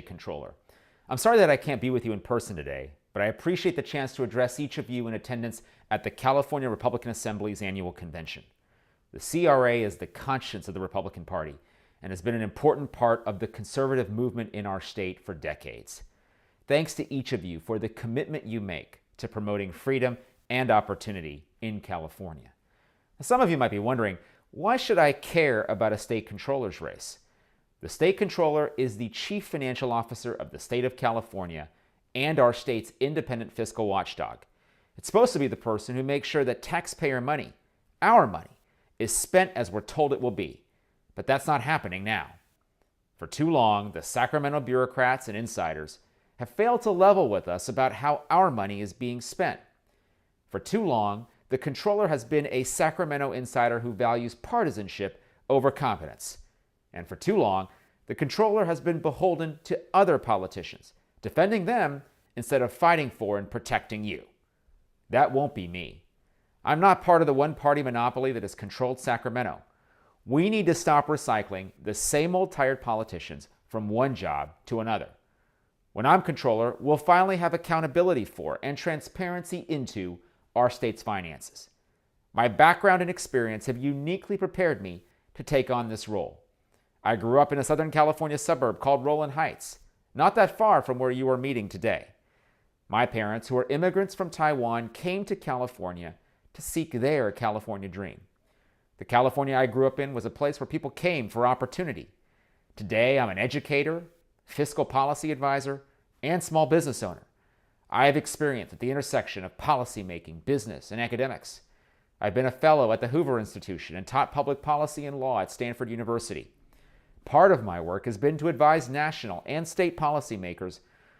Controller. I'm sorry that I can't be with you in person today, but I appreciate the chance to address each of you in attendance at the California Republican Assembly's annual convention. The CRA is the conscience of the Republican Party and has been an important part of the conservative movement in our state for decades. Thanks to each of you for the commitment you make to promoting freedom and opportunity in California. Now, some of you might be wondering, why should I care about a state controller's race? The state controller is the chief financial officer of the state of California and our state's independent fiscal watchdog. It's supposed to be the person who makes sure that taxpayer money, our money, is spent as we're told it will be. But that's not happening now. For too long, the Sacramento bureaucrats and insiders have failed to level with us about how our money is being spent. For too long, the controller has been a Sacramento insider who values partisanship over competence. And for too long, the controller has been beholden to other politicians, defending them instead of fighting for and protecting you. That won't be me. I'm not part of the one-party monopoly that has controlled Sacramento. We need to stop recycling the same old tired politicians from one job to another. When I'm controller, we'll finally have accountability for and transparency into our state's finances. My background and experience have uniquely prepared me to take on this role. I grew up in a Southern California suburb called Rowland Heights, not that far from where you are meeting today. My parents, who are immigrants from Taiwan, came to California to seek their California dream. The California I grew up in was a place where people came for opportunity. Today, I'm an educator, fiscal policy advisor, and small business owner. I have experience at the intersection of policymaking, business, and academics. I've been a fellow at the Hoover Institution and taught public policy and law at Stanford University. Part of my work has been to advise national and state policymakers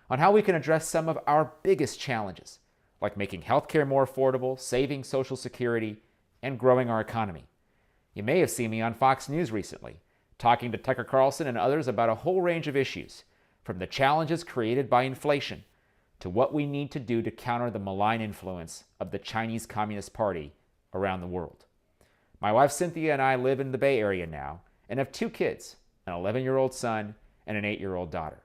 on how we can address some of our biggest challenges, like making healthcare more affordable, saving Social Security, and growing our economy. You may have seen me on Fox News recently, talking to Tucker Carlson and others about a whole range of issues, from the challenges created by inflation to what we need to do to counter the malign influence of the Chinese Communist Party around the world. My wife Cynthia and I live in the Bay Area now and have 2 kids, an 11-year-old son and an 8-year-old daughter.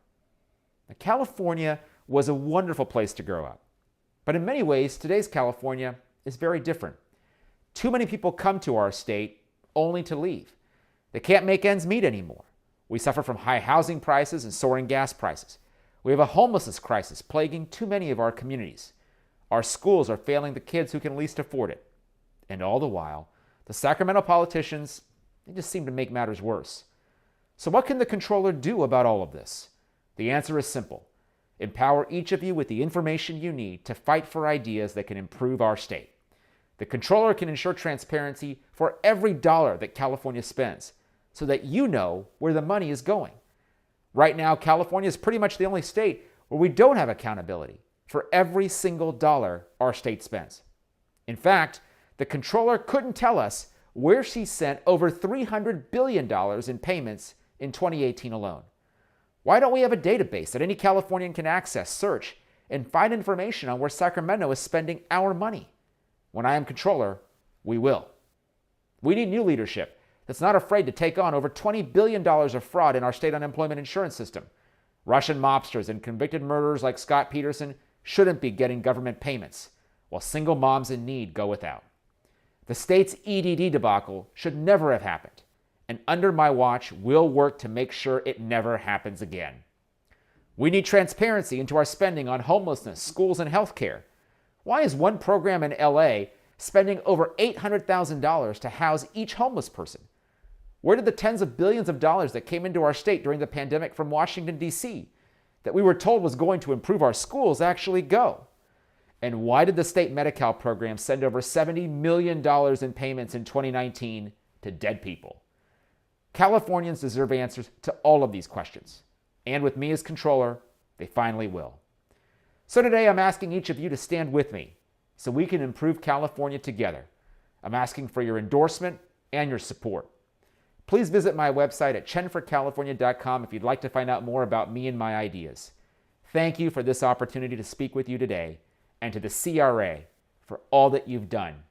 Now, California was a wonderful place to grow up, but in many ways, today's California is very different. Too many people come to our state only to leave. They can't make ends meet anymore. We suffer from high housing prices and soaring gas prices. We have a homelessness crisis plaguing too many of our communities. Our schools are failing the kids who can least afford it. And all the while, the Sacramento politicians, they just seem to make matters worse. So what can the controller do about all of this? The answer is simple. Empower each of you with the information you need to fight for ideas that can improve our state. The controller can ensure transparency for every dollar that California spends so that you know where the money is going. Right now, California is pretty much the only state where we don't have accountability for every single dollar our state spends. In fact, the controller couldn't tell us where she sent over $300 billion in payments in 2018 alone. Why don't we have a database that any Californian can access, search, and find information on where Sacramento is spending our money? When I am controller, we will. We need new leadership that's not afraid to take on over $20 billion of fraud in our state unemployment insurance system. Russian mobsters and convicted murderers like Scott Peterson shouldn't be getting government payments, while single moms in need go without. The state's EDD debacle should never have happened, and under my watch, we'll work to make sure it never happens again. We need transparency into our spending on homelessness, schools, and healthcare. Why is one program in LA spending over $800,000 to house each homeless person? Where did the tens of billions of dollars that came into our state during the pandemic from Washington, D.C., that we were told was going to improve our schools, actually go? And why did the state Medi-Cal program send over $70 million in payments in 2019 to dead people? Californians deserve answers to all of these questions. And with me as controller, they finally will. So today I'm asking each of you to stand with me so we can improve California together. I'm asking for your endorsement and your support. Please visit my website at chenforcalifornia.com if you'd like to find out more about me and my ideas. Thank you for this opportunity to speak with you today, and to the CRA for all that you've done